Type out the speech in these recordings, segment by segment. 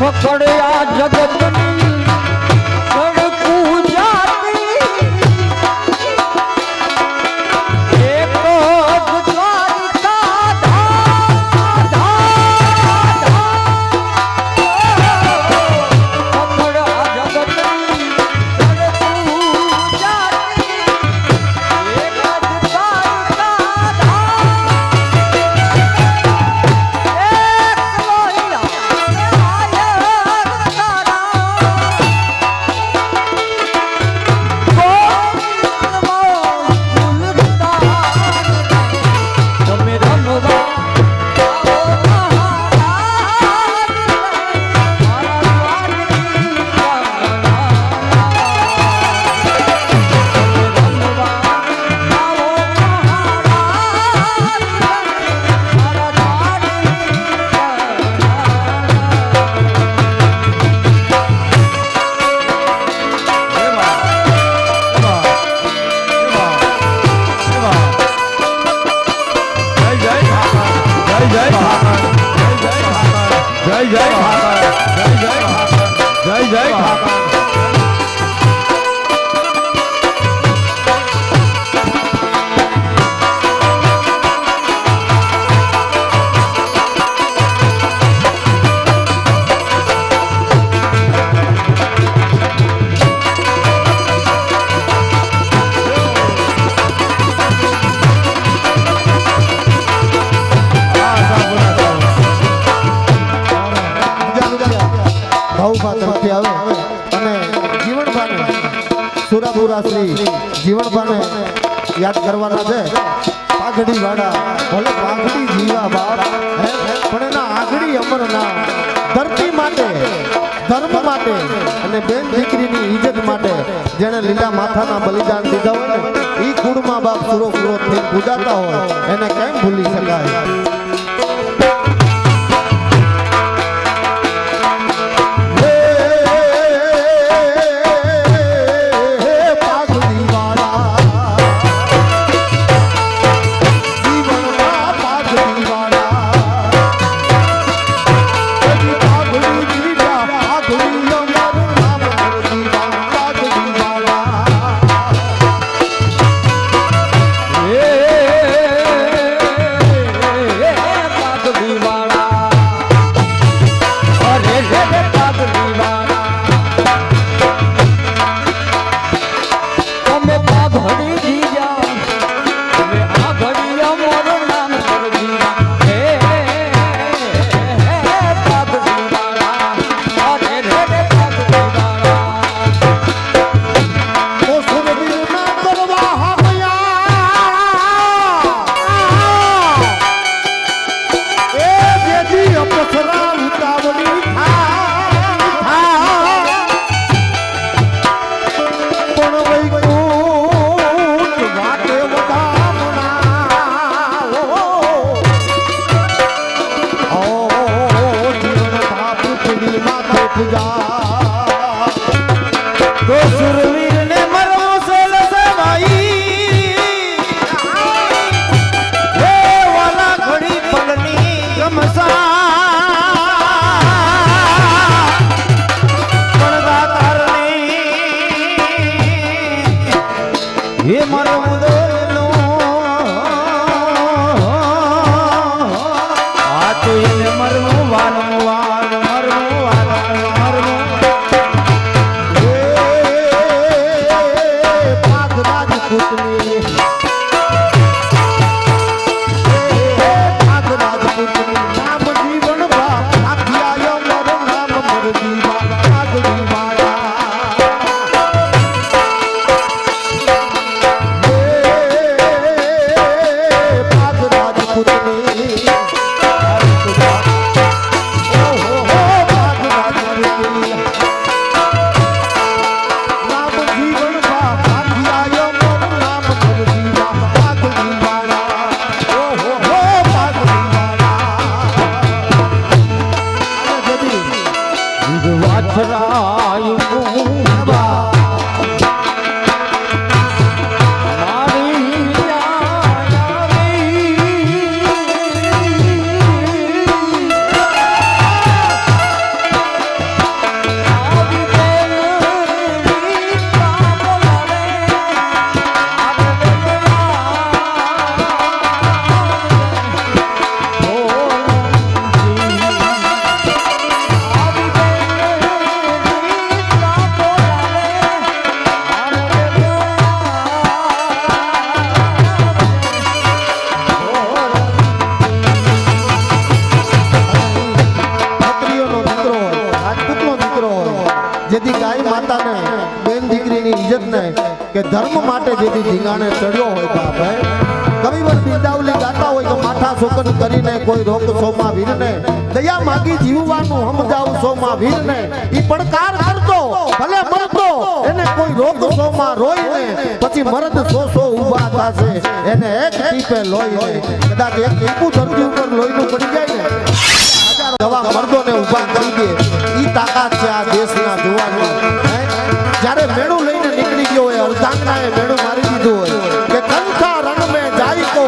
પકડ્યા જગતની સડકું જાતી એક જ દ્વારિકા ધામ પકડ્યા જગતની સડકું જાતી એક જ દ્વારિકા ધામ સુરાપુરા શ્રી જીવનભાને યાદ કરવાના છે. પાઘડી વાળા ભલે પાઘડી જીવા બાપ પણ એના આગળી અમરના ધરતી માટે ધર્મ માટે અને બેન દીકરીની ઇજ્જત માટે જેને લીલા માથાના બલિદાન દીધા હોય ને એ કુળમાં બાપ સુરો પૂરો થઈ પૂજાતા હોય એને કેમ ભૂલી શકાય. ધર્મ માટે જેથી ધીંગાણે ચડ્યો હોય બાપ હે કવિવર બિંદાવલી ગાતા હોય કે માથા સોકન કરીને કોઈ રોક સોમાં વીરને દયા માગી જીવવાનું સમજાવું સોમાં વીરને ઈ પડકાર કરતો ભલે મરતો એને કોઈ રોક સોમાં રોઈને પછી મરદ સો ઊભા થશે એને એક ટીપે લોહી કદાચ એક ટીપું ધરતી ઉપર લોહીનું પડી જાય ને હજારો દવા મર્દોને ઊભા કરી દે ઈ તાકાત છે આ દેશના જુવાનની જ્યારે મેળું લઈને નીકળી ગયો હોય અર્ધાંગનાએ મેળું મારી દીધું હોય કે કંઠા રણ મે જાય કો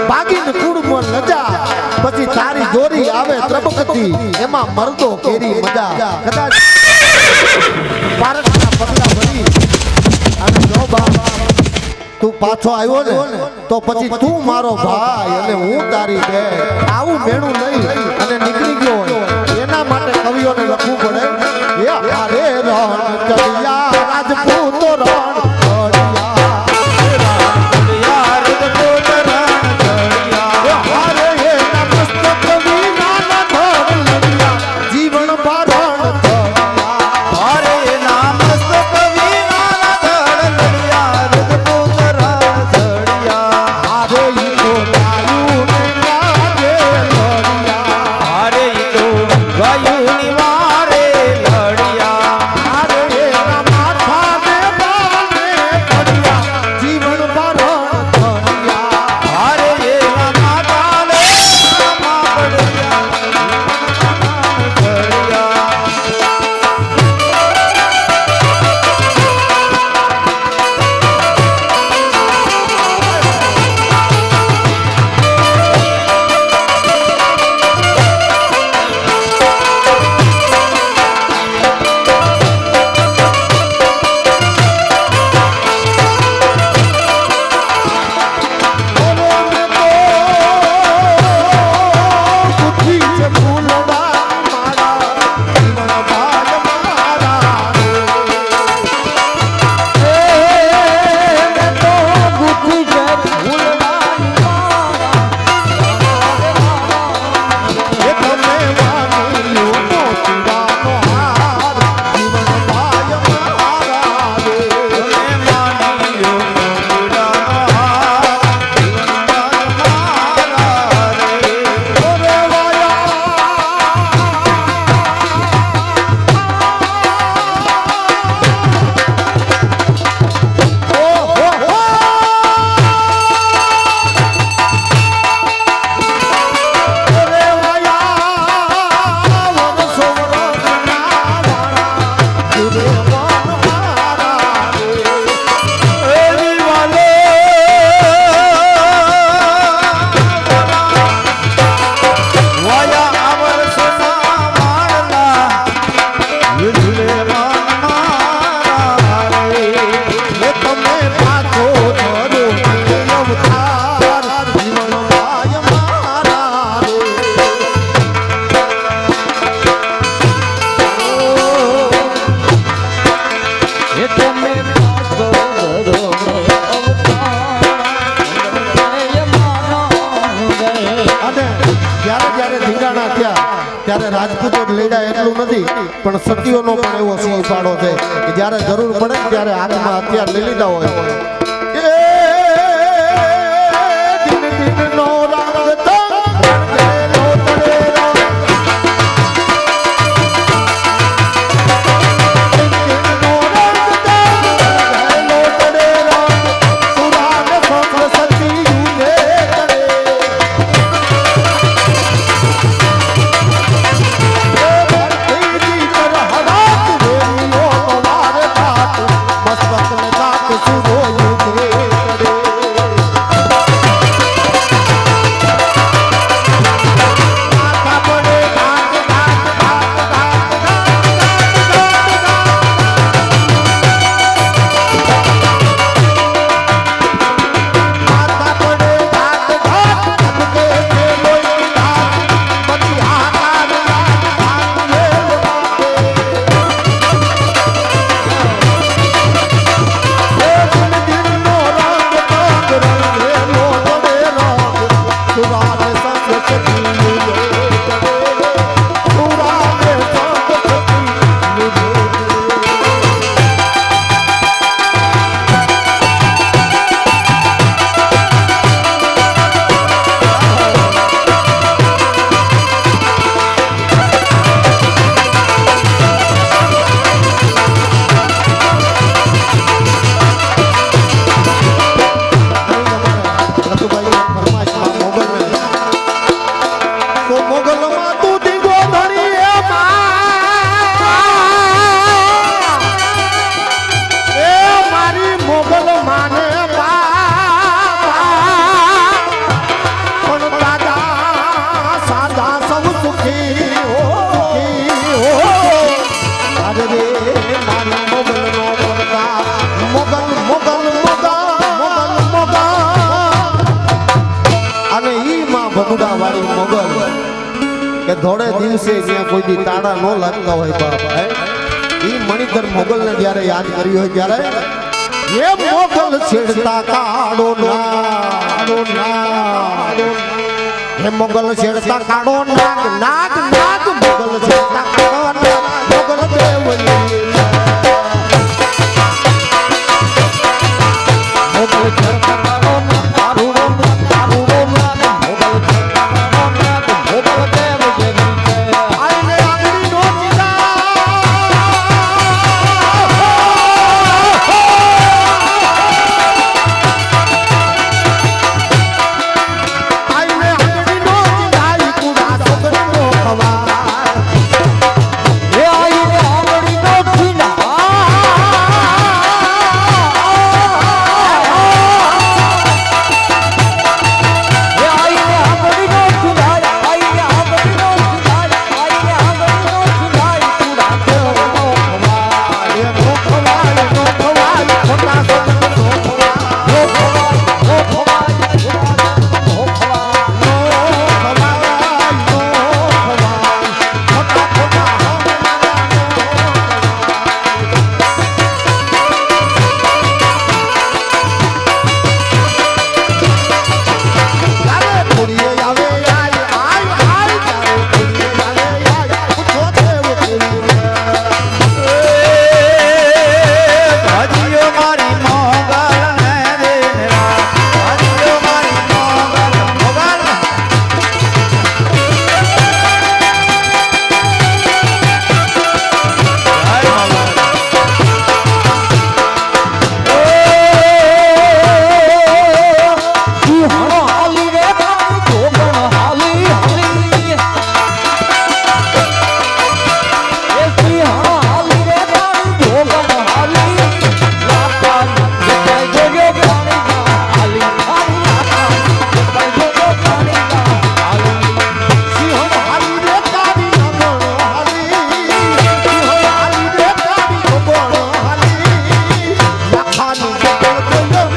બાગીન કુળમાં નજા પછી તારી દોરી આવે ત્રબકતી એમાં મરદો કેરી મજા કદાચ ભારતના પગલા ભરી અને જો બાપ તું પાછો આવ્યો ને તો પછી તું મારો ભાઈ અને હું તારી બેન આવું મેળું લઈ અને નીકળી ગયો હોય એના માટે કવિઓને લખવું પડે હે હારે રણ ચડિયા રાજપૂતો રણ ત્યારે રાજપૂતો જ લડ્યા એટલું નથી પણ સતીઓનો પણ એવો સિંહ ફાળો છે કે જ્યારે જરૂર પડે ત્યારે હાથમાં હથિયાર લઈ લીધા હોય કે ધોળે દિવસે જ્યાં કોઈ દી તાળા ન લાગતા હોય બાપ હે ઈ મણિધર મોગલને જ્યારે યાદ કર્યું હોય ત્યારે એ મોગલ છેડતા કાળો નાગ હે મોગલ છેડતા કાળો નાગ નાગ નાગ મોગલ છેડતા કાળો નાગ મોગલ દેવલી મોગલ છેડતા કાળો નાગ તારું રોમ તારું રોમ નાગ મોગલ છેડતા કાળો નાગ મોગલ દેવ જેવી છે આઈને આંગળી નો આઈને આંગળી નો જીવાય કુડા છોકરી નો ખવા એ આઈને આંગળી નો છીના એ આઈને આંગળી નો છીના આઈને આંગળી નો છીના આઈને આંગળી નો છીના કુડા દેવ નો ખવા એ નો ખવાય ખોટા છોકરી નો ખવા નો ખવાય નો ખવાય ભાજીઓ મારી મોગલ ને દેરા ભાજીઓ મારી મોગલ મોગલ હાય મોગલ સિંહણો હાલી રે બાપુ જોગણ હાલી હાલી એ સિંહણો હાલી રે બાપુ જોગણ હાલી લાપા જગ્યાએ જોજો પાણી હાલી હાલી લાપા જગ્યાએ જોજો પાણી હાલી સિંહણ હાલી રે તારી નગર હાલી સિંહણ હાલી રે તારી નગર હાલી લાખાની જગલ ગયો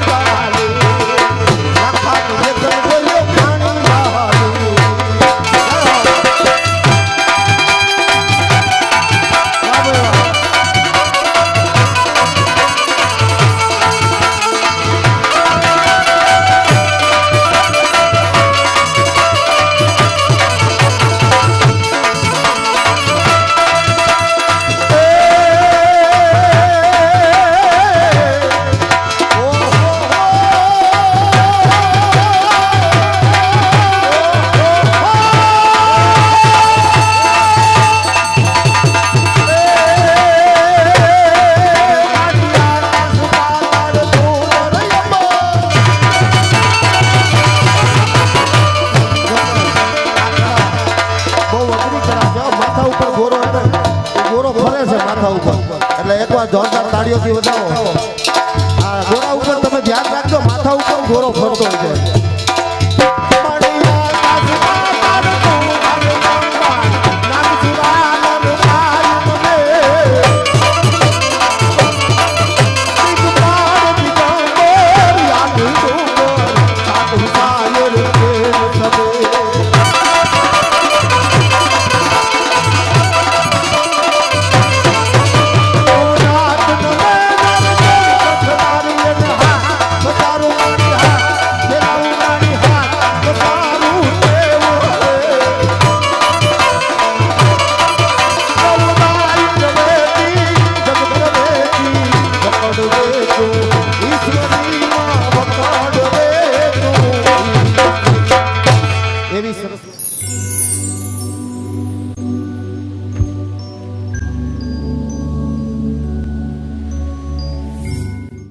પાણી વાળી લાખાની જગલ ગયો પાણી વાળી બહુ અઘરી કરાવ છે માથા ઉપર ગોરો હતો એ ગોરો ફરે છે માથા ઉપર એટલે એકવાર જોરદાર તાળીઓથી વધાવો આ ગોરા ઉપર તમે ધ્યાન રાખજો માથા ઉપર ગોરો ફરે